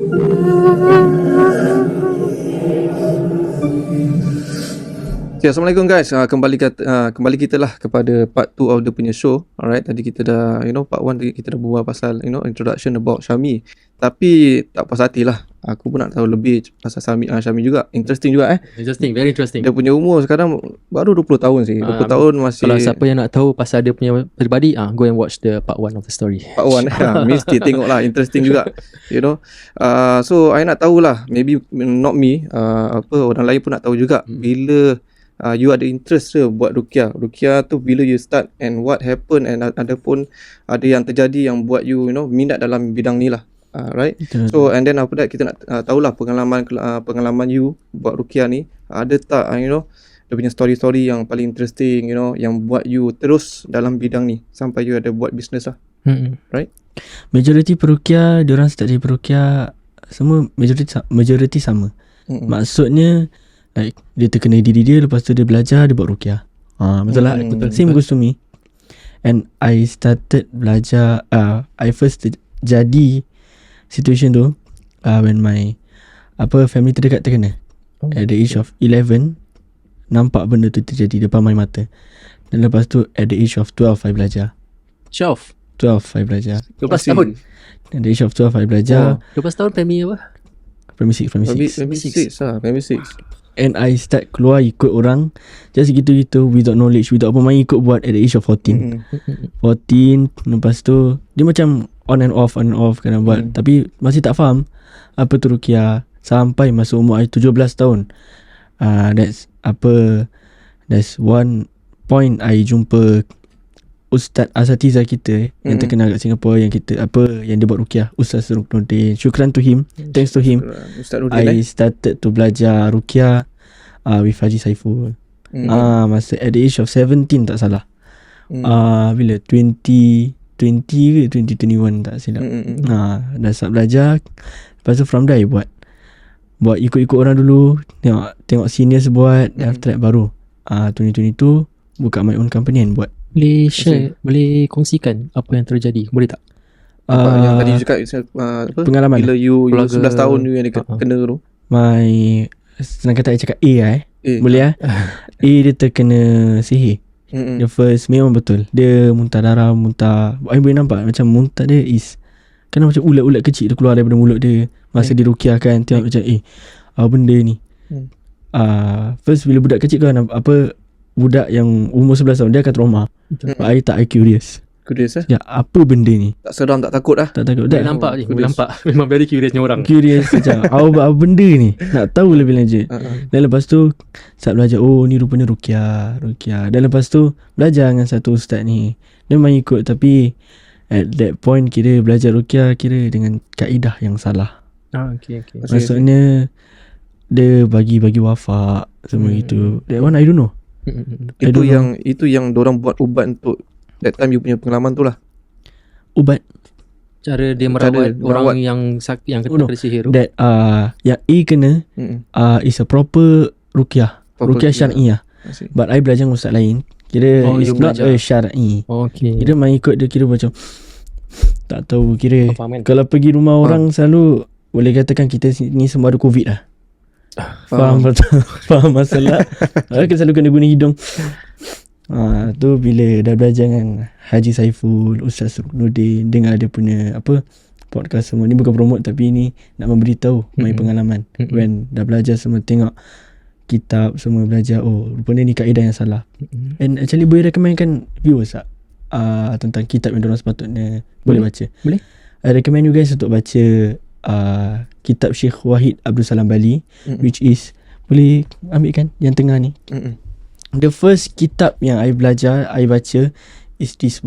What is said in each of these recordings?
Okay, Assalamualaikum guys. Kembali kita lah kepada part 2 of the punya show. Alright, tadi kita dah part 1 kita dah berbual pasal introduction about Syami. Tapi tak puas hati lah. Aku pun nak tahu lebih pasal Syami juga. Interesting juga Interesting, very interesting. Dia punya umur sekarang baru 20 tahun sih. 20 tahun masih. Kalau siapa yang nak tahu pasal dia punya peribadi, go and watch the part 1 of the story. Part 1 mesti tengok lah. Interesting juga. So I nak tahulah, maybe not me, orang lain pun nak tahu juga bila you ada interest ke buat Ruqyah. Ruqyah tu bila you start and what happen, and ada pun ada yang terjadi yang buat you minat dalam bidang ni lah. Right. So and then after that kita nak tahulah pengalaman you buat Ruqyah ni. Ada tak dia punya story-story yang paling interesting, yang buat you terus dalam bidang ni sampai you ada buat business lah. Right. Majority peruqyah, diorang start dari peruqyah semua majority sama. Maksudnya like dia terkena diri dia, lepas tu dia belajar, dia buat ruqyah. Betul lah. Same goes to me. And I started belajar, I first jadi situation tu when my family terdekat terkena. At the age of 11, nampak benda tu terjadi depan my mata. Dan lepas tu at the age of 12 I belajar. 12 I belajar. 12 tahun. At the age of 12 I belajar. 12 tahun family apa? Primary 6. Primary 6. And I start keluar ikut orang just gitu-gitu, without knowledge, without apa, main ikut buat at the age of 14. 14, lepas tu dia macam on and off kena buat. Tapi masih tak faham apa tu ruqyah sampai masuk umur 17 tahun. That's one point I jumpa Ustaz Asatiza kita yang terkenal kat Singapore, yang yang dia buat ruqyah, Ustaz Ruknuddin. Syukran to him. Thanks to him, I started to belajar ruqyah with Haji Saiful. Masa at the age of 17 tak salah. Bila 2020 ke 2021 tak silap. Dah start belajar. Lepas tu from there I buat ikut-ikut orang dulu, tengok seniors buat. After that baru 2022 buka my own company and buat. Boleh share, boleh kongsikan apa yang terjadi, boleh tak? Yang tadi cakap pengalaman bila you 11 tahun you yang kena tu. My senang kata I cakap A. Boleh A dia terkena sihir. The first memang betul. Dia muntah darah, I boleh nampak macam muntah dia is kena macam ulat-ulat kecil tu keluar daripada mulut dia. Masa dia ruqyah kan, tengok macam apa benda ni. First bila budak kecil kan, budak yang umur 11 tahun dia akan trauma. I curious ya, apa benda ni. Tak seram, tak takut lah. Tak takut. Boleh nampak je, boleh nampak. Memang very curiousnya orang. Curious macam apa benda ni, nak tahu lebih lanjut. Dan lepas tu start belajar, ni rupanya ruqyah. Dan lepas tu belajar dengan satu ustaz ni. Dia main ikut, tapi at that point kira belajar ruqyah kira dengan kaedah yang salah. Okay. Maksudnya dia bagi wafak semua itu. That one I don't know. Itu yang dorang buat ubat untuk that time you punya pengalaman tu lah. Ubat cara dia merawat orang yang kena sihir tu. That yang A kena is a proper ruqyah syar'iyah. But I belajar dengan ustaz lain. Kira it's not a syar'i. Kira main ikut dia, kira macam tak tahu, kira kalau pergi rumah orang selalu boleh katakan kita ni semua ada COVID lah. Faham masalah. Aku selalu kena guna hidung. Tu bila dah belajar dengan Haji Saiful, Ustaz Ruknuddin, dengar dia punya podcast semua ni, bukan promote tapi ni nak memberitahu my pengalaman. When dah belajar semua, tengok kitab semua, belajar rupanya ni kaedah yang salah. And actually boleh recommendkan viewers tentang kitab yang diorang sepatutnya boleh baca. Boleh. I recommend you guys untuk baca kitab Syekh Wahid Abdul Salam Bali, which is, boleh ambil kan yang tengah ni. The first kitab yang I baca is this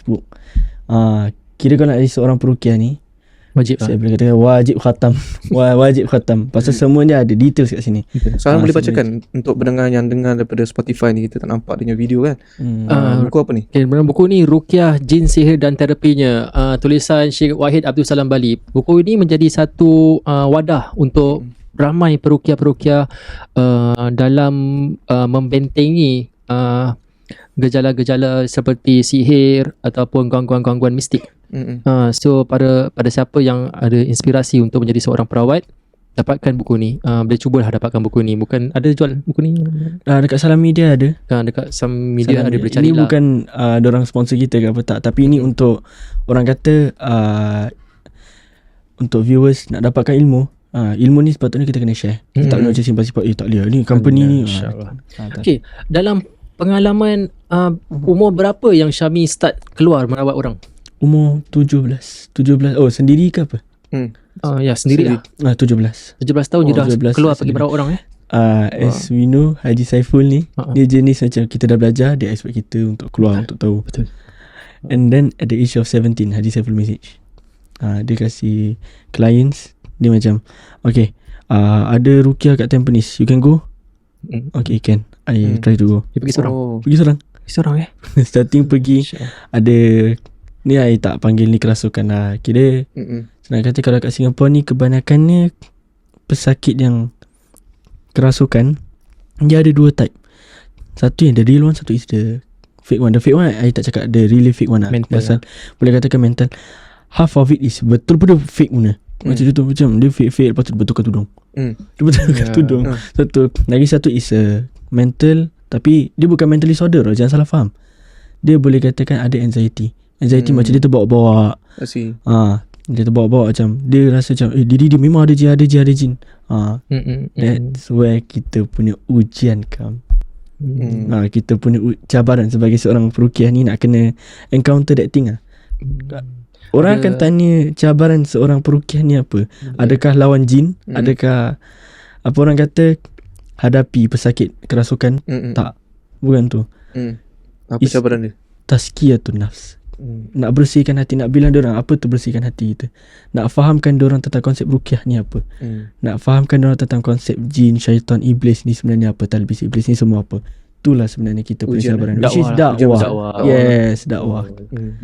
book. Kira kalau nak jadi seorang peruqyah ni, saya boleh katakan wajib khatam. Pasal semua dia ada details kat sini. Sekarang boleh bacakan untuk pendengar yang dengar daripada Spotify ni, kita tak nampak dia video kan. Buku apa ni? Buku ni Ruqyah Jin Sihir dan Terapinya, tulisan Syekh Wahid Abdul Salam Bali. Buku ini menjadi satu wadah untuk ramai peruqyah dalam membentengi gejala-gejala seperti sihir ataupun gangguan-gangguan mistik. So pada siapa yang ada inspirasi untuk menjadi seorang perawat, dapatkan buku ni. Boleh cubalah dapatkan buku ni. Bukan ada jual buku ni? Dekat Salam Media ada. Dekat Salam Media ada, boleh Ini carilah. bukan dorang sponsor kita ke apa tak, tapi ini untuk orang kata untuk viewers nak dapatkan ilmu. Ilmu ni sepatutnya kita kena share. Kita tak kena macam simpan-simpan tak boleh ni company ni. InsyaAllah. Okay, dalam pengalaman umur berapa yang Syami start keluar merawat orang? Umur 17. Oh, sendiri ke apa? Ya, sendiri lah. 17 tahun je dah 17 keluar sendiri. pergi merawat orang As we know, Haji Saiful ni dia jenis macam kita dah belajar, dia expect kita untuk keluar. Untuk tahu. Betul. And then at the age of 17, Haji Saiful message, dia kasih clients, dia macam, okay, ada Ruqyah kat Tampines, you can go? Okay, can. I try to go. Dia pergi seorang. Pergi seorang Starting pergi ada ni, I tak panggil ni kerasukan lah. Kira senang kata kalau kat Singapura ni kebanyakannya pesakit yang kerasukan, dia ada 2 type. Satu yang the real one, satu is the fake one. The fake one I tak cakap the really fake one lah. Pasal boleh katakan mental. Half of it is betul-betul fake punya. Macam tu, macam dia fake lepas tu dia betulkan tudung. Dia betulkan tudung. Lagi satu is mental, tapi dia bukan mental disorder, jangan salah faham. Dia boleh katakan ada anxiety macam dia terbawa-bawa. Dia terbawa-bawa, macam dia rasa macam diri dia memang ada jin. That's where kita punya ujian come. Kita punya cabaran sebagai seorang peruqyah ni, nak kena encounter that thing lah. Orang akan tanya cabaran seorang peruqyah ni apa? Adakah lawan jin? Adakah apa orang kata hadapi pesakit kerasukan? Tak, bukan tu. Apa cabaran dia? Tazkiyatun nafs. Nak bersihkan hati, nak bilang diorang apa tu bersihkan hati kita. Nak fahamkan diorang tentang konsep ruqyah ni apa. Nak fahamkan diorang tentang konsep jin, syaitan, iblis ni sebenarnya apa, talbis iblis ni semua apa. Itulah sebenarnya kita punya cabaran. Which is dakwah. Yes, dakwah.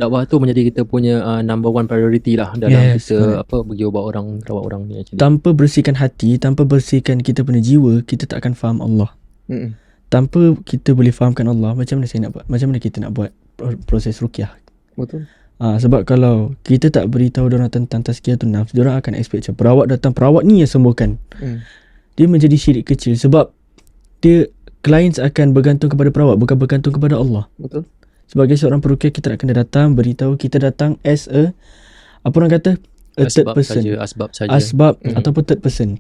Dakwah tu menjadi kita punya number one priority lah dalam kita pergi ubat orang, rawat orang ni. Tanpa bersihkan hati, tanpa bersihkan kita punya jiwa, kita tak akan faham Allah. Tanpa kita boleh fahamkan Allah, macam mana saya nak buat? Macam mana kita nak buat proses ruqyah? Betul. Sebab kalau kita tak beritahu diorang tentang tazkiyatun nafs, diorang akan expect macam perawat datang, perawat ni yang sembuhkan. Dia menjadi syirik kecil sebab dia clients akan bergantung kepada perawat, bukan bergantung kepada Allah. Betul. Sebagai seorang peruqyah, kita nak kena datang, beritahu kita datang as a, apa orang kata, a third person. Asbab ataupun third person.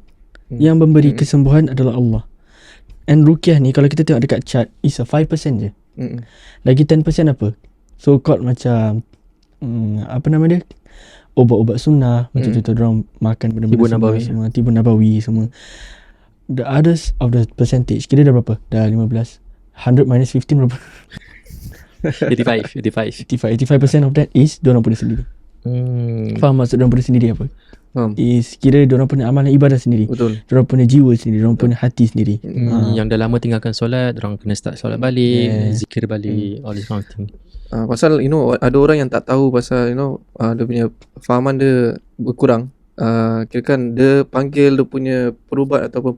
Yang memberi kesembuhan adalah Allah. And ruqyah ni kalau kita tengok dekat chart, is a 5% je. Lagi 10% apa? So called macam apa nama dia, ubat-ubat sunnah. Macam contoh diorang makan benda-benda semua, Tibu Nabawi semua. The others of the percentage, kira dah berapa? Dah 15. 100 minus 15 berapa? 85% of that is diorang punya sendiri. Faham maksud diorang punya sendiri apa? Is kira diorang punya amalan ibadah sendiri. Betul. Diorang punya jiwa sendiri, diorang punya hati sendiri. Yang dah lama tinggalkan solat, diorang kena start solat balik, zikir balik, all this kind of thing. Pasal ada orang yang tak tahu pasal dia punya fahaman dia berkurang. Kirakan dia panggil dia punya perubat ataupun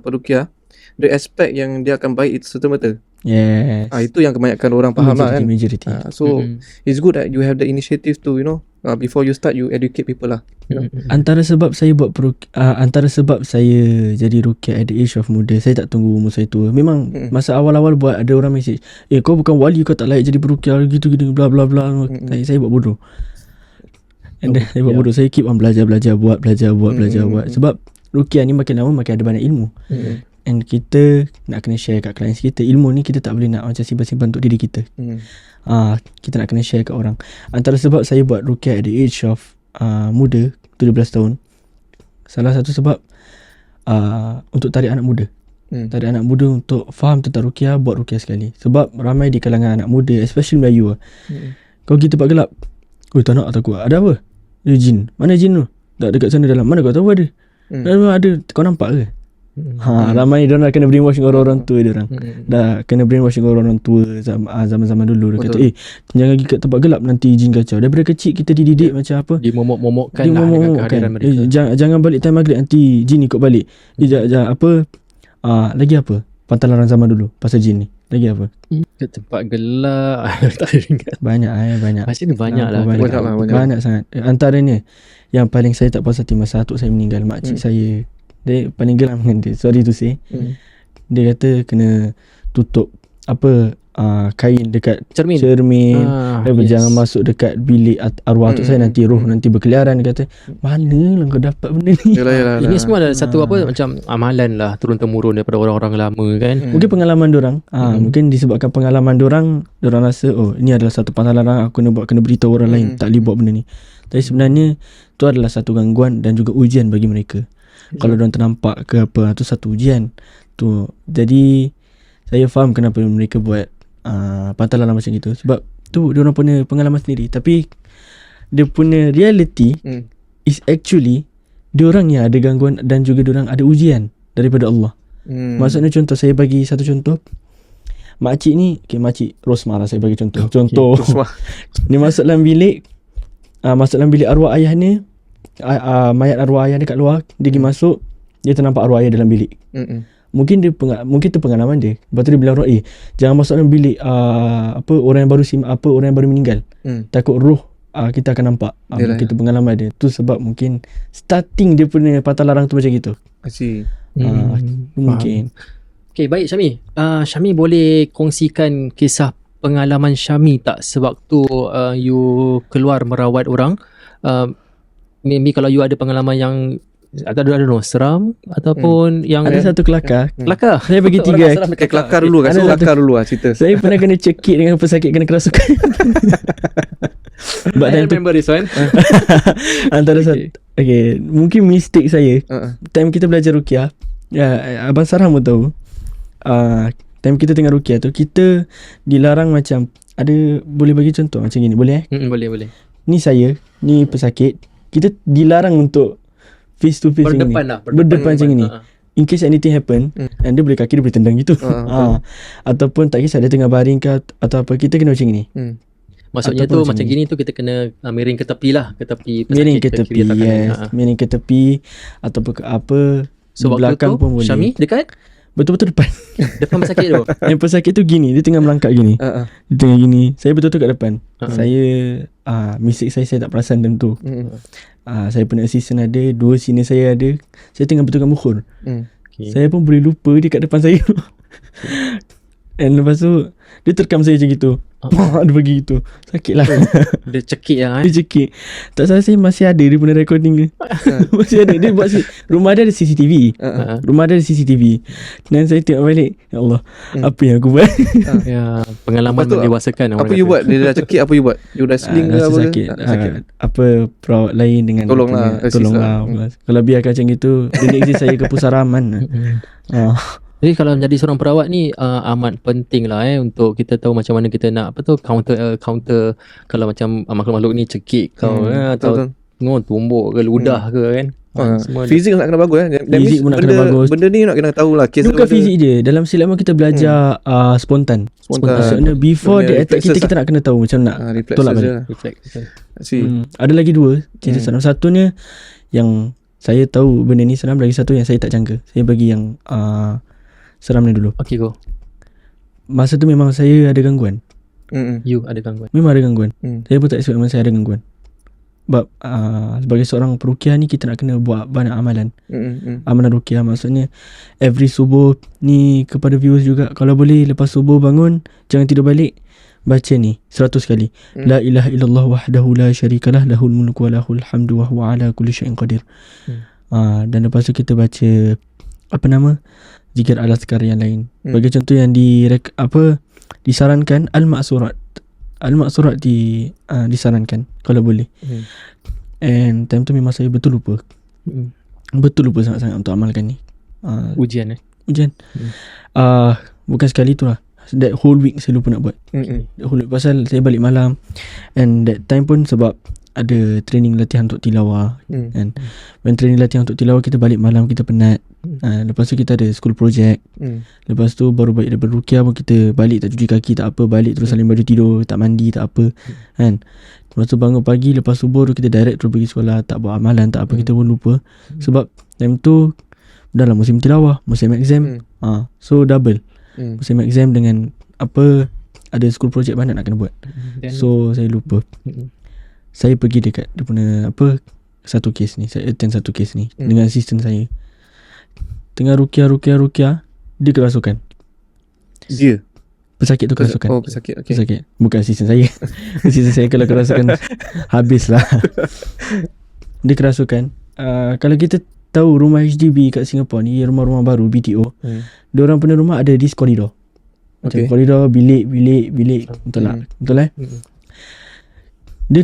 peruqyah, dia expect yang dia akan baik itu serta-merta. Yes. Itu yang kebanyakan orang faham lah kan. Majority. So it's good that you have the initiative to before you start, you educate people lah. Antara sebab saya buat antara sebab saya jadi ruqyah at the age of muda, saya tak tunggu umur saya tua. Memang masa awal-awal buat, ada orang message, kau bukan wali, kau tak layak jadi peruqyah, gitu-gitu bla bla bla. Saya buat bodoh. And then saya buat bodoh. Saya keep on belajar buat. Sebab ruqyah ni makin lama makin ada banyak ilmu. And kita nak kena share kat clients kita. Ilmu ni kita tak boleh nak macam simpan-simpan untuk diri kita. Kita nak kena share kat orang. Antara sebab saya buat ruqyah at the age of muda, 17 tahun, salah satu sebab untuk tarik anak muda. Tarik anak muda untuk faham tentang ruqyah, buat ruqyah sekali. Sebab ramai di kalangan anak muda, especially Melayu kalau kita tempat gelap, tak nak takut. Ada apa? Ada jin. Mana jin tu? Tak, dekat sana dalam. Mana kau tahu ada? Ada. Kau nampak ke? Ramai diorang dah kena brainwashing orang-orang tua diorang. Dah kena brainwashing orang-orang tua zaman-zaman dulu. Dia kata jangan pergi kat tempat gelap, nanti jin kacau. Daripada kecil kita dididik macam apa, Dimomok-momokkan lah dengan kehadiran mereka. Jangan balik time maghrib, nanti jin ikut balik. Jangan apa lagi apa pantalan zaman dulu pasal jin ni. Lagi apa? Ke tempat gelap. Tak ada ingat. Banyak. Macam ni banyak lah. Banyak sangat. Antaranya yang paling saya tak puas hati masa atuk saya meninggal, makcik saya, dia paling geram dengan dia. Sorry to say. Dia kata kena tutup kain dekat cermin. Jangan masuk dekat bilik arwah atuk saya, nanti roh nanti berkeliaran. Dia kata, mana lah kau dapat benda ni? Yalah. Ini semua adalah satu macam amalan lah, turun-temurun daripada orang-orang lama kan. Mungkin pengalaman dorang, mungkin disebabkan pengalaman dorang rasa ini adalah satu pasal larang, aku kena beritahu orang lain tak boleh buat benda ni. Tapi sebenarnya tu adalah satu gangguan dan juga ujian bagi mereka. Kalau dorang ternampak ke apa, tu satu ujian tu. Jadi saya faham kenapa mereka buat pantalan macam itu, sebab tu diorang punya pengalaman sendiri. Tapi dia punya reality is actually diorang yang ada gangguan dan juga diorang ada ujian daripada Allah. Maksudnya contoh, saya bagi satu contoh. Makcik ni, makcik Rosmah lah saya bagi contoh. Ni masuk dalam bilik arwah ayah ni, mayat arwah ayah ni kat luar. Dia pergi masuk, dia ternampak arwah ayah dalam bilik. Mungkin tu pengalaman dia. Lepas tu dia bilang roh, jangan masuk dalam bilik orang yang baru meninggal. Takut roh kita akan nampak. Mungkin tu pengalaman dia. Tu sebab mungkin starting dia punya patah larang tu macam gitu. I see. Mungkin. Okay, baik Syami. Syami boleh kongsikan kisah pengalaman Syami tak sewaktu you keluar merawat orang? Maybe kalau you ada pengalaman yang seram ataupun yang ada satu kelakar. Saya bagi 3. Kelakar dulu kan. Kelakar dulu cerita. Saya pernah kena cekik dengan pesakit kena kerasukan. I remember this one. Antara okay, mungkin mistake saya. Time kita belajar ruqyah, Abang Sarham pun tahu. Time kita tengah ruqyah tu, kita dilarang macam ada, boleh bagi contoh macam gini, boleh boleh. Ni saya, ni pesakit, kita dilarang untuk face to face berdepan macam ni. In case anything happen, and dia boleh kaki dia boleh tendang gitu. Ataupun tak kisah dia tengah baring ke atau apa, kita kena macam ni. Maksudnya tu macam gini tu kita kena miring ke tepi lah, ke tepi pesakit, miring ke tepi, miring ke tepi ataupun ke apa. So belakang pun boleh. Syami dekat betul-betul depan. Depan pesakit tu. Yang pesakit tu gini, dia tengah melangkap gini. Dia tengah gini. Saya betul-betul kat depan. Saya mistake saya tak perasan time tu. Saya punya assistant ada, 2 senior saya ada. Saya tengah betulkan bukhur. Saya pun boleh lupa dia kat depan saya. And lepas tu dia terkam saya macam gitu. Dia pergi gitu. Sakit lah. Dia cekik lah. Dia cekik. Tak salah saya masih ada dia punya recording dia. Masih ada. Dia buat rumah dia ada CCTV. Rumah dia ada CCTV. Dan saya tengok balik, ya Allah, apa yang aku buat? Ya, pengalaman mendewasakan. Apa you buat? Dia dah cekik, apa you buat? You dah sling ke apa sakit. Apa perawat lain dengan tolong lah. Kalau biarkan macam gitu, the next day saya ke Pusaraman. Jadi kalau menjadi seorang perawat ni amat penting lah untuk kita tahu macam mana kita nak counter kalau macam makhluk-makhluk ni cekik kau atau tumbuk ke ludah ke kan. Fizik nak kena bagus Fizik pun nak kena bagus. Benda ni nak kena tahu lah. Bukan fizik je. Dalam silap kita belajar spontan. Maksudnya before dia attack kita nak kena tahu macam nak tolak balik. Ada lagi 2 cerita seram. Satunya yang saya tahu benda ni seram, lagi satu yang saya tak jangka. Saya bagi yang seram ni dulu. Okay, go. Masa tu memang saya ada gangguan. You ada gangguan. Memang ada gangguan. Saya pun tak expect memang saya ada gangguan. Sebab sebagai seorang peruqyah ni kita nak kena buat banyak amalan. Amalan ruqyah, maksudnya every subuh ni, kepada viewers juga, kalau boleh lepas subuh bangun jangan tidur balik, baca ni 100 kali. La ilaha illallah wahdahu la syarikalah lahul mulku wa lahul hamdu wa huwa ala kulli syai'in qadir. Dan lepas tu kita baca zikir al-azkar yang lain. Bagi contoh yang disarankan al-ma'surat. Al-ma'surat disarankan kalau boleh. And time tu memang saya betul lupa. Betul lupa sangat-sangat untuk amalkan ni. Ujian. Bukan sekali tu lah. That whole week saya lupa nak buat. That whole week, pasal saya balik malam. And that time pun sebab ada training latihan untuk tilawah. And when training latihan untuk tilawah, kita balik malam, kita penat. Lepas tu kita ada school project. Lepas tu baru balik daripada ruqyah pun kita balik tak cuci kaki, tak apa, balik terus salin baju tidur, tak mandi, tak apa kan. Lepas tu bangun pagi lepas subuh tu kita direct terus pergi sekolah, tak buat amalan, tak apa, kita pun lupa. Sebab time tu dah lah musim tilawah, musim exam. So double. Musim exam dengan apa, ada school project banyak nak kena buat. So saya lupa. Saya pergi dekat dia punya apa, satu kes ni. Saya attend satu kes ni dengan assistant saya. Tengah ruqyah, dia kerasukan. Dia pesakit tu kerasukan. Oh, pesakit. Okay. Pesakit. Bukan assistant saya. Assistant saya kalau kerasukan habislah. Dia kerasukan. Kalau kita tahu rumah HDB kat Singapore ni, rumah-rumah baru BTO, diorang punya rumah ada this koridor. Macam koridor, bilik. Betul tak? Betul Dia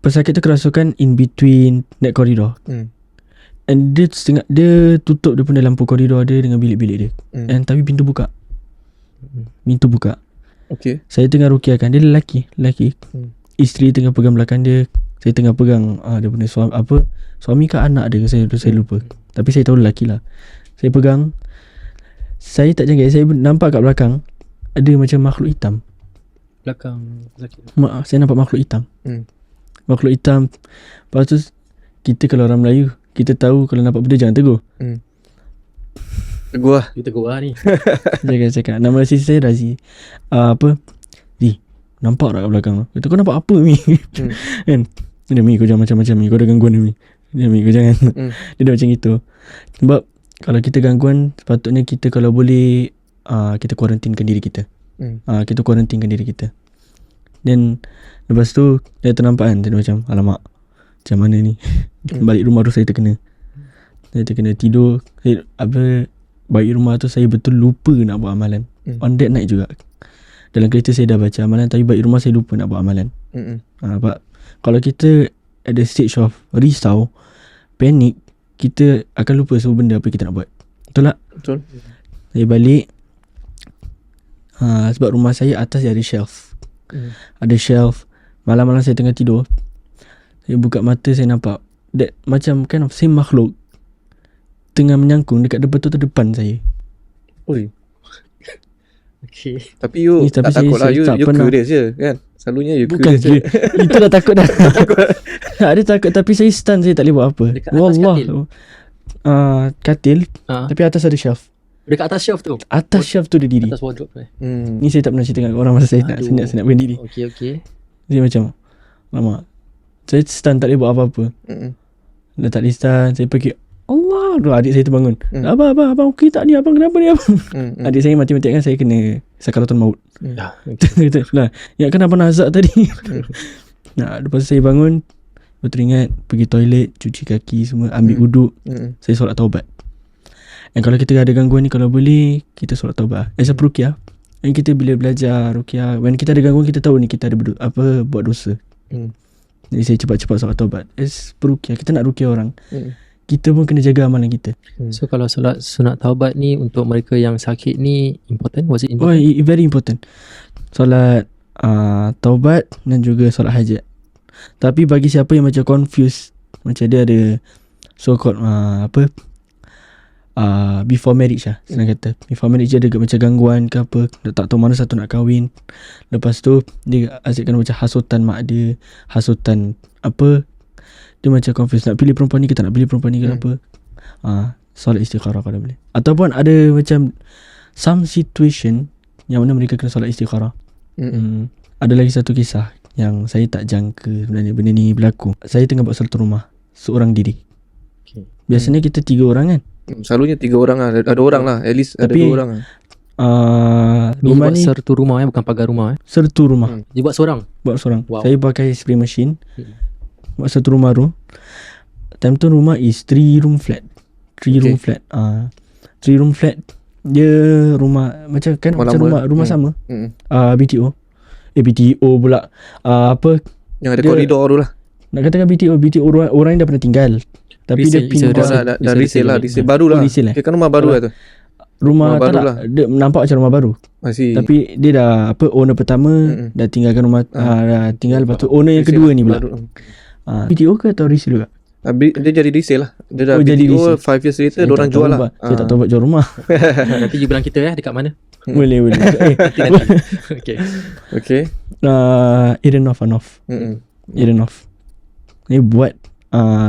pesakit tu kerasukan in between that koridor. And dia tutup dia punya lampu koridor dia dengan bilik-bilik dia. And tapi pintu buka. Okay. Saya tengah rukiahkan. Dia lelaki. Isteri tengah pegang belakang dia. Saya tengah pegang dia punya suami ke anak dia, saya lupa. Tapi saya tahu lelaki lah. Saya pegang. Saya tak jangka. Saya nampak kat belakang ada macam makhluk hitam. Belakang lelaki. Saya nampak makhluk hitam. Makhluk hitam. Lepas tu kita kalau orang Melayu, kita tahu kalau nampak benda jangan tegur. Tegur lah. Dia tegur lah ni. Cakap. Nama assistant saya Razi. Nampak tak kat belakang tu? Kata, kau nampak apa Mi? Kan? Dia Mi, kau jangan macam-macam Mi. Kau ada gangguan Mi. Dia Mi, kau jangan. Dia dah macam itu. Sebab kalau kita gangguan, sepatutnya kita kalau boleh kita kuarantinkan diri kita. Kita kuarantinkan diri kita. Dan lepas tu dia ternampak kan. Dia macam, alamak, macam mana ni? Balik rumah tu saya terkena. Saya terkena tidur. Balik rumah tu saya betul lupa nak buat amalan. On that night juga. Dalam kereta saya dah baca amalan, tapi balik rumah saya lupa nak buat amalan. Sebab kalau kita at the stage of risau, panik, kita akan lupa semua benda apa kita nak buat. Betul tak? Betul. Saya balik, sebab rumah saya atas dia ada shelf. Ada shelf. Malam-malam saya tengah tidur, saya buka mata, saya nampak that macam kind of same makhluk tengah menyangkung dekat betul depan saya. Oi. Okay. Tapi you tak takut lah. You curious je kan. Selalunya you curious je. Itu dah takut dah. Ada takut, tapi saya stun. Saya tak boleh buat apa. Dekat atas katil. Katil. Tapi atas ada shelf. Dekat atas shelf tu? Atas shelf tu dia diri. Atas wardrobe tu. Ni saya tak pernah cerita dengan orang masa saya nak berdiri. Okay. Dia macam, lama. Saya stun, tak boleh buat apa-apa. Dah tak boleh stun. Saya pergi, Allah, adik saya terbangun. Abang okey tak ni? Abang kenapa ni abang? Adik saya mati-mati kan, saya kena sakaratul maut. Lah, ya kan abang nazak tadi. Lepas saya bangun, berteringat, pergi toilet, cuci kaki semua, ambil wuduk. Saya solat taubat. Dan kalau kita ada gangguan ni, kalau boleh kita solat taubat. As a peruqyah, dan kita bila belajar ruqyah, when kita ada gangguan, kita tahu ni kita ada buat dosa. Jadi saya cepat-cepat solat taubat. As peruqyah, kita nak ruqyah orang, kita pun kena jaga amalan kita. So kalau solat sunat taubat ni untuk mereka yang sakit ni important? Was it important? Very important. Solat taubat dan juga solat hajat. Tapi bagi siapa yang macam confused, macam dia ada so called before marriage lah, senang kata. Before marriage dia ada macam gangguan ke apa, dia tak tahu mana satu nak kahwin. Lepas tu dia asyikkan macam hasutan mak dia, hasutan apa, dia macam confused, nak pilih perempuan ni ke tak nak pilih perempuan ni ke apa. Solat istikharah kalau boleh. Ataupun ada macam some situation yang mana mereka kena solat istikharah. Ada lagi satu kisah yang saya tak jangka sebenarnya benda ni berlaku. Saya tengah buat solat rumah seorang diri. Biasanya kita 3 orang kan. Selalunya 3 orang lah. Ada orang lah. At least ada 2 orang lah. Rumah ni sertu rumah bukan pagar rumah sertu rumah. Dia buat seorang? Buat seorang. Wow. Saya pakai spray machine. Buat satu rumah tu. Time tu rumah is 3 room flat. 3 room flat. 3 room flat. Dia rumah macam kan macam rumah sama. BTO. BTO pula. Apa yang ada koridor tu lah. Nak katakan BTO orang yang dah pernah tinggal. Tapi resale, dia pindah dah resale lah. Resale baru lah. Resale kan rumah baru lah tu. Rumah baru tak lah. Dia nampak macam rumah baru. Masih. Tapi dia dah owner pertama dah tinggalkan rumah, dah tinggal, lepas tu owner yang kedua ni pula. BTO ke atau resale juga? Dia jadi resale lah. Dia dah BTO 5 years later diorang jual lah. Saya tak tahu buat jual rumah. Nanti you bilang kita dekat mana? Boleh. Okay. Irenov. Ni buat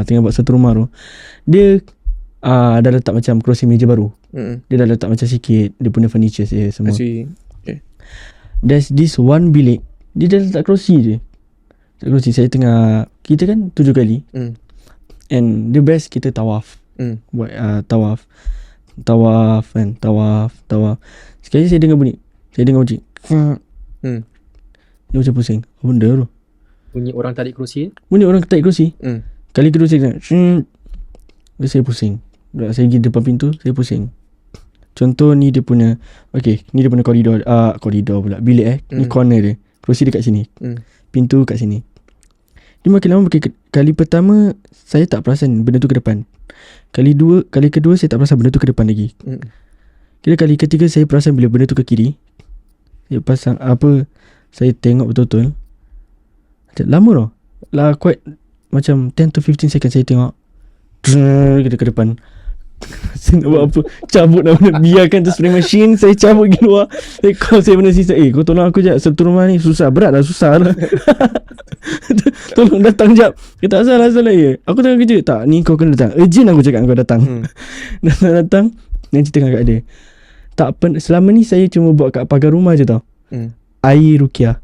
tengah buat satu rumah tu. Dia dah letak macam kerusi meja baru. Dia dah letak macam sikit dia punya furniture semua. Okay. There's this one bilik, dia dah letak kerusi je. Kerusi saya tengah, kita kan 7 kali. And the best kita tawaf. Buat tawaf kan, tawaf. Sekali saya dengar bunyi. Dia macam pusing. Apa benda tu? Bunyi orang tarik kerusi. Kali kedua saya kena saya pusing. Saya pergi depan pintu, saya pusing. Contoh ni dia punya, ni dia punya koridor pula, bilik ni corner dia. Kerusi dekat sini. Pintu kat sini. Dia makin lama kali pertama saya tak perasan benda tu ke depan. Kali kedua saya tak perasan benda tu ke depan lagi. Kira kali ketiga saya perasan bila benda tu ke kiri. Saya tengok betul-betul. Lama tau. Quite macam 10 to 15 second saya tengok. Kita ke depan. Saya nak buat apa? Cabut nak biarkan tu spray machine. Saya cabut pergi luar. Saya call saya benda sisa. Kau tolong aku jap, satu rumah ni susah. Berat lah, susah lah. Tolong datang jap. Dia tak salah ya. Aku tengah kerja. Tak, ni kau kena datang. Urgent aku cakap kau datang. Datang. Nanti tengah kat dia. Selama ni saya cuma buat kat pagar rumah je tau. Air ruqyah.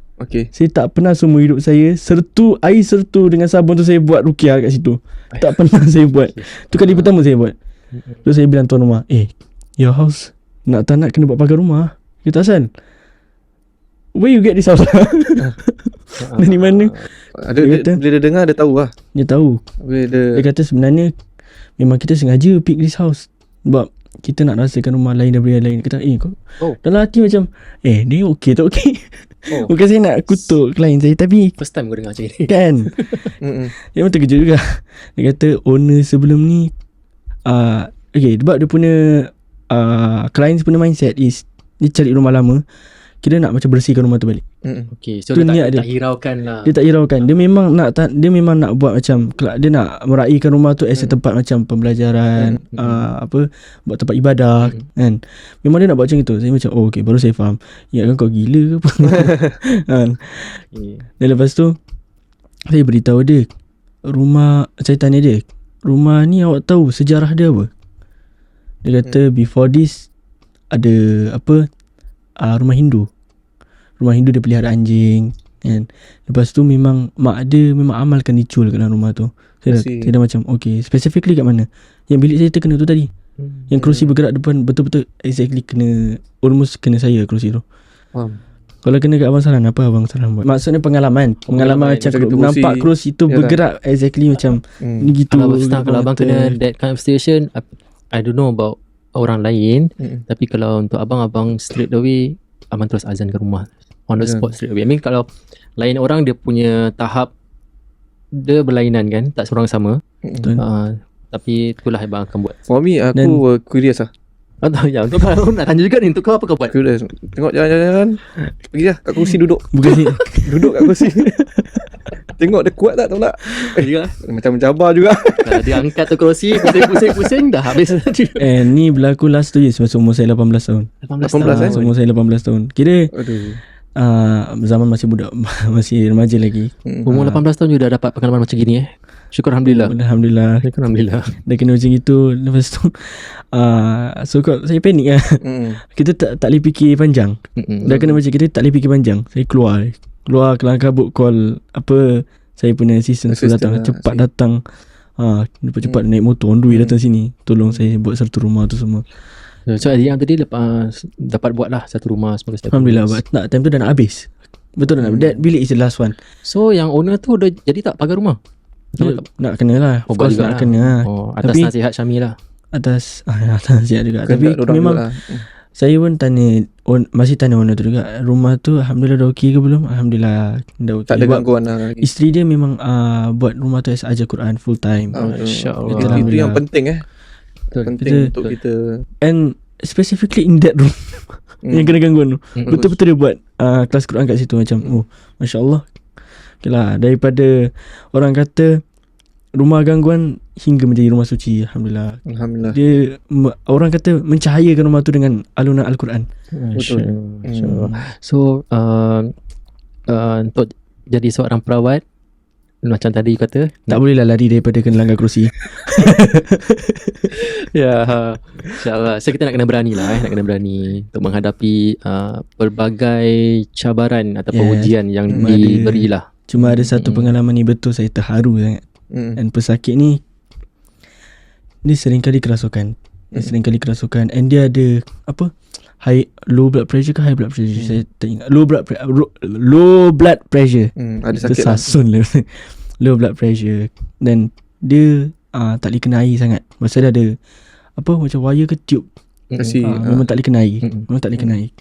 Saya tak pernah semua hidup saya air sertu dengan sabun tu saya buat ruqyah kat situ. Tak pernah saya buat. Tu kali pertama saya buat. Terus saya bilang tuan rumah, your house nak tak nak kena buat pagar rumah. Dia tak asal. Where you get this house? Dari mana? Bila dia dengar dia tahu lah. Dia tahu. Dia kata sebenarnya memang kita sengaja pick this house sebab kita nak rasakan rumah lain daripada yang lain. Dia kata kau dalam hati macam dia okey tak okey. Bukan saya nak kutuk klien saya, tapi first time kau dengar macam ni kan. Dia pun terkejut juga. Dia kata owner sebelum ni sebab dia punya client punya mindset is dia cari rumah lama, kira nak macam bersihkan rumah tu balik. So dia tak hiraukan lah. Dia tak hiraukan. Dia memang nak buat macam, dia nak meraihkan rumah tu as a tempat macam pembelajaran, buat tempat ibadah kan. Memang dia nak buat macam itu. Saya macam baru saya faham. Ya kan kau gila ke apa? Kan. Dan lepas tu saya beritahu dia, saya tanya dia, rumah ni awak tahu sejarah dia apa? Dia kata before this ada rumah Hindu. Rumah Hindu dia pelihara anjing kan. Lepas tu memang mak dia memang amalkan ritual kat dalam rumah tu. Saya dah macam specifically kat mana? Yang bilik saya terkena tu tadi. Yang kerusi bergerak depan betul-betul exactly almost kena saya kerusi tu. Kalau kena kat Abang Saran, apa Abang Saran buat? Maksudnya pengalaman macam nampak kerusi tu bergerak exactly macam ni gitu. Kalau abang kena that kind of situation, I don't know about orang lain, tapi kalau untuk abang straight away abang terus azan ke rumah on the spot straight away. I mean kalau lain orang dia punya tahap dia berlainan kan, tak seorang sama. Tapi itulah abang akan buat. For me aku curious lah. Untuk kau nak tanya juga ni, untuk kau apa kau buat? Curious. Tengok jalan-jalan, pergi lah kat kursi duduk. Bukan sini. Duduk kat kursi. Tengok dia kuat tak tak? Macam mencabar juga. Dia angkat tu kerusi, pusing-pusing dah habis. Ni berlaku last 2 years masa umur saya 18 tahun. 18 umur saya 18 tahun. Kira zaman masih budak, masih remaja lagi. Umur 18 tahun you dah dapat pengalaman macam gini Syukur Alhamdulillah. Dah kena macam gitu. Lepas tu saya panik lah. Kita tak boleh fikir panjang. Dah kena macam kita tak boleh fikir panjang. Saya keluar kelang kabut call saya punya assistant datang cepat datang. Cepat naik motor on the way datang sini, tolong saya buat satu rumah tu semua. So yang tadi lepas dapat buat lah satu rumah sebagai step. Alhamdulillah. Time tu dah nak habis. Betul nak that bilik is the last one. So yang owner tu dah jadi tak pagar rumah? Nak kena lah. Of course nak kena. Atas nasihat Syami lah. Atas nasihat juga. Tapi memang saya pun masih tanya owner tu juga, rumah tu Alhamdulillah dah okey ke belum? Alhamdulillah dah okey. Tak ada gangguan lah lagi. Isteri dia memang buat rumah tu as ajar Quran full time. InsyaAllah. Itu yang penting penting untuk kita. And specifically in that room yang kena gangguan tu, betul-betul dia buat kelas Quran kat situ macam Masya Allah. Okay lah, daripada orang kata rumah gangguan hingga menjadi rumah suci. Alhamdulillah. Dia orang kata mencahayakan rumah tu dengan alunan Al-Quran. Betul. So untuk jadi seorang perawat, macam tadi kata, tak bolehlah lari daripada kena langgar kerusi. ya, insyaAllah. So kita nak kena berani lah, nak kena berani untuk menghadapi pelbagai cabaran ataupun ujian yang diberilah. Cuma ada satu pengalaman ni betul saya terharu sangat. Dan pesakit ni dia seringkali kerasukan. And dia ada apa? Low blood pressure ke high blood pressure? Saya tak ingat. Low blood pressure. Ada sakit tersasun lah. Low blood pressure. Dan dia tak boleh kena air sangat. Pasal dia ada apa macam wire ke tube. Memang tak boleh kena air. Memang tak boleh kena air.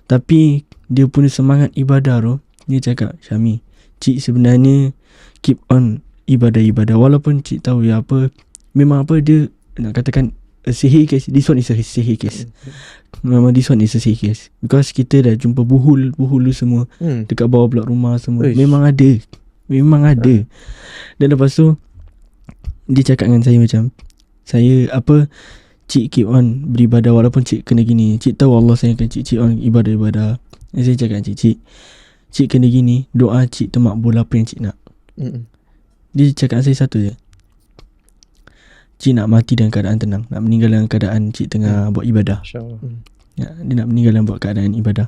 Tapi dia punya semangat ibadah tu, dia cakap, Syami, cik sebenarnya keep on ibadah-ibadah. Walaupun cik tahu ya apa, memang apa dia nak katakan a sihir case. This one is a sihir case. Memang this one is a sihir case. Because kita dah jumpa buhul semua dekat bawah blok rumah semua. Memang ada. Dan lepas tu dia cakap dengan saya macam, saya apa, cik keep on beribadah walaupun cik kena gini. Cik tahu Allah sayangkan cik on ibadah-ibadah. Dan saya cakap dengan cik kena gini, doa cik termakbul apa yang cik nak. Dia cakap dengan saya satu je, cik nak mati dalam keadaan tenang, nak meninggal dalam keadaan cik tengah buat ibadah. Ya, dia nak meninggal dalam buat keadaan ibadah.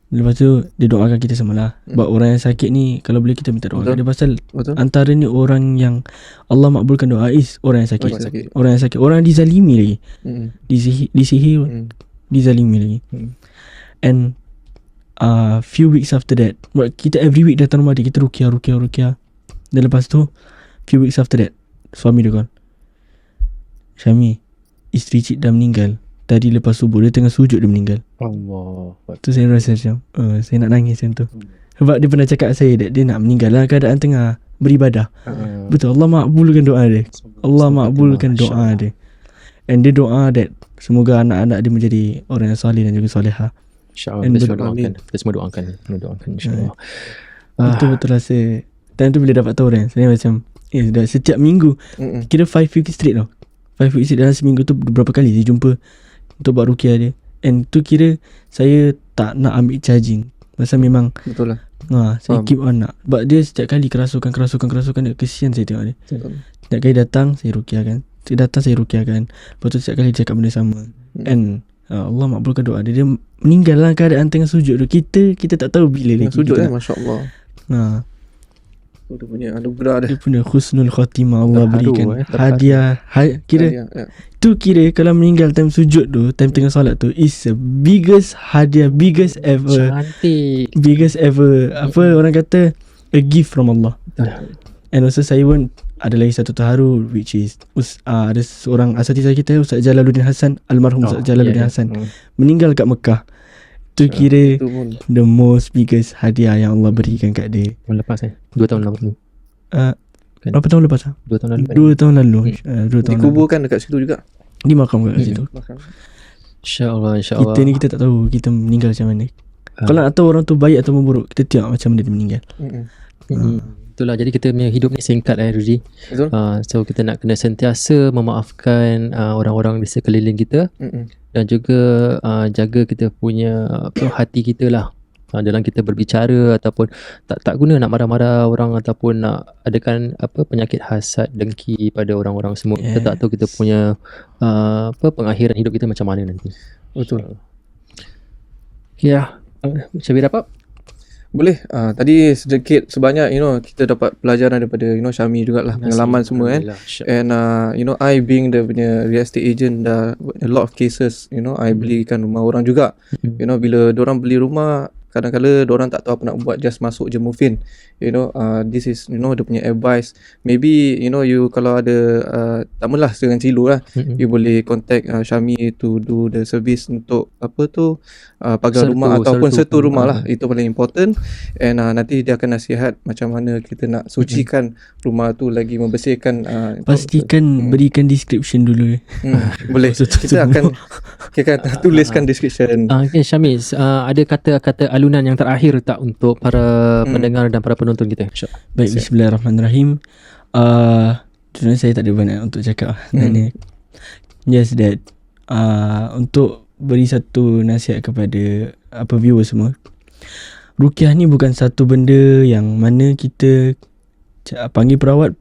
Lepas tu dia doakan kita semalah. Buat orang yang sakit ni, kalau boleh kita minta doa dia, pasal antara ni orang yang Allah makbulkan doa is orang yang sakit. Orang yang sakit, orang yang dizalimi lagi. Disihir, dizalimi lagi. And few weeks after that, kita every week datang rumah dia, kita ruqyah. Dan lepas tu few weeks after that, suami dia call, Syami, isteri cik dah meninggal. Tadi lepas subuh dia tengah sujud, dia meninggal. Allah. Tu saya rasa macam saya nak nangis macam tu. Sebab dia pernah cakap saya dia nak meninggal dalam keadaan tengah beribadah. Betul, Allah makbulkan doa dia. And dia doa that semoga anak-anak dia menjadi orang yang soleh dan juga soleha. InsyaAllah. Kita semua doakan insyaAllah. Betul-betul rasa time tu bila dapat tahu kan, saya macam dah setiap minggu kira 5 weeks straight tau. 5 weeks straight dalam seminggu tu berapa kali saya jumpa untuk buat ruqyah dia. And tu kira saya tak nak ambil charging. Pasal memang betul lah. Saya keep on nak. Sebab dia setiap kali kerasukan dia, kesian saya tengok dia. Setiap kali datang saya ruqyahkan. Lepas tu setiap kali dia cakap benda sama. And Allah makbulkan doa dia. Dia meninggal dalam keadaan tengah sujud tu. Kita tak tahu bila lagi sujud kan, masya-Allah. Dia punya anugerah dia. Dia punya husnul khatimah Allah berikan. Hadiah. Kira tu kira kalau meninggal time sujud tu, time tengah solat tu, is the biggest hadiah, biggest ever. Cantik. Biggest ever. Apa orang kata, a gift from Allah. And also saya pun ada lagi satu terharu, which is ada seorang asatizah kita, Ustaz Jalaluddin Hasan, almarhum Ustaz Jalaluddin Hasan, meninggal kat Mekah. Tu kira the most biggest hadiah yang Allah berikan kat dia. Tahun lepas 2 tahun lalu. Berapa tahun lepas? 2 tahun lalu. 2 tahun lalu. Dikuburkan dekat situ juga. Di makam kat situ. InsyaAllah. Kita ni kita tak tahu kita meninggal macam mana. Kalau nak tahu orang tu baik atau buruk, kita tengok macam mana dia meninggal. Itulah, jadi kita punya hidup ni singkat Ruzi. Betul. So kita nak kena sentiasa memaafkan orang-orang di sekeliling kita. Dan juga jaga kita punya hati kita lah, dalam kita berbicara ataupun tak guna nak marah-marah orang ataupun nak adakan penyakit hasad, dengki pada orang-orang semua. Kita tak tahu kita punya pengakhiran hidup kita macam mana nanti. Betul. Ya, Syabir apa? Boleh. Tadi sedikit sebanyak kita dapat pelajaran daripada Syami jugalah, pengalaman semua kan. And I being the punya real estate agent, dah a lot of cases I belikan rumah orang juga. Bila diorang beli rumah, kadang-kadang diorang tak tahu apa nak buat, just masuk je move in. This is dia punya advice. Maybe you kalau ada tamalah dengan Cilo lah, you boleh contact Syami to do the service untuk pagar rumah ataupun sertu rumah lah. Itu paling important. And nanti dia akan nasihat macam mana kita nak sucikan rumah tu lagi, membersihkan. Pastikan berikan description dulu. Boleh. Kita akan tuliskan description. Okay, Syami, ada kata-kata alunan yang terakhir tak untuk para pendengar dan para penonton kita? Baik, bismillahirrahmanirrahim. Sebenarnya saya tak ada banyak untuk cakap. Just that untuk beri satu nasihat kepada viewer semua. Ruqyah ni bukan satu benda yang mana kita panggil perawat,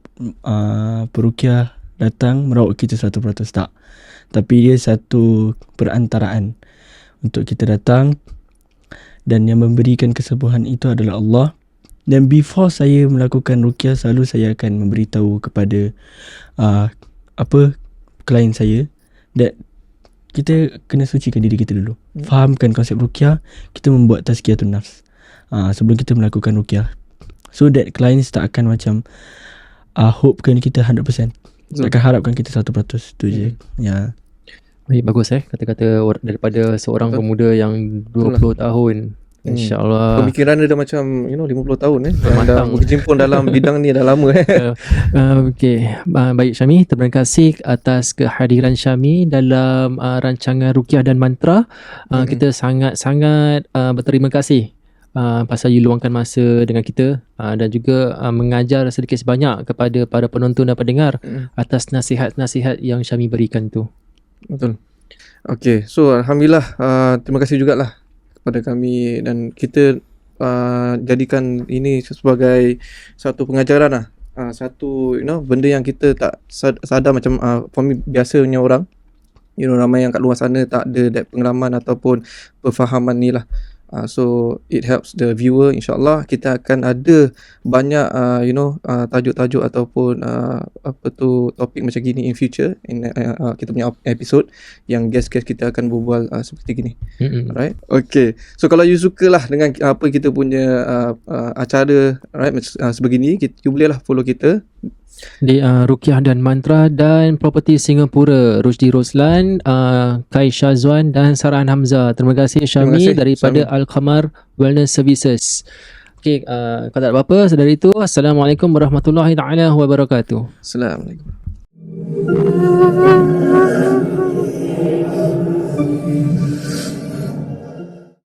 peruqyah datang merawat kita 100% tak. Tapi dia satu perantaraan untuk kita datang, dan yang memberikan kesembuhan itu adalah Allah. Dan before saya melakukan ruqyah, selalu saya akan memberitahu kepada klien saya that kita kena sucikan diri kita dulu. Fahamkan konsep ruqyah, kita membuat tazkiyatun nafs sebelum kita melakukan ruqyah. So that clients tak akan macam hopekan kita 100%. Tak akan harapkan kita 100%. Tu je. Ya. Baik, bagus kata-kata daripada seorang pemuda yang 20 tahun. InsyaAllah pemikiran dia dah macam 50 tahun dah berkecimpung dalam bidang ni dah lama. Okay, baik Syami, terima kasih atas kehadiran Syami dalam rancangan Ruqyah dan Mantra. Kita sangat-sangat berterima kasih pasal you luangkan masa dengan kita dan juga mengajar sedikit sebanyak kepada para penonton dan pendengar atas nasihat-nasihat yang Syami berikan tu. Betul. Okay, so Alhamdulillah, terima kasih jugalah kepada kami, dan kita jadikan ini sebagai satu pengajaran lah, satu benda yang kita tak sadar macam for me, biasanya orang ramai yang kat luar sana tak ada pengalaman ataupun perfahaman ni lah. So it helps the viewer. InsyaAllah kita akan ada banyak tajuk-tajuk ataupun topik macam gini in future, in kita punya episode yang guest-guest kita akan berbual seperti gini. Alright. Okay, so kalau you suka lah dengan apa kita punya acara, right, sebegini, you boleh lah follow kita di Ruqyah dan Mantra dan Property Singapura, Rusdi Roslan, Kai Syazwan dan Sarahan Hamzah. Terima kasih Syami daripada Al-Qamar Wellness Services. Okay, kalau tak ada apa-apa, sedari itu, Assalamualaikum warahmatullahi taala wabarakatuh. Assalamualaikum.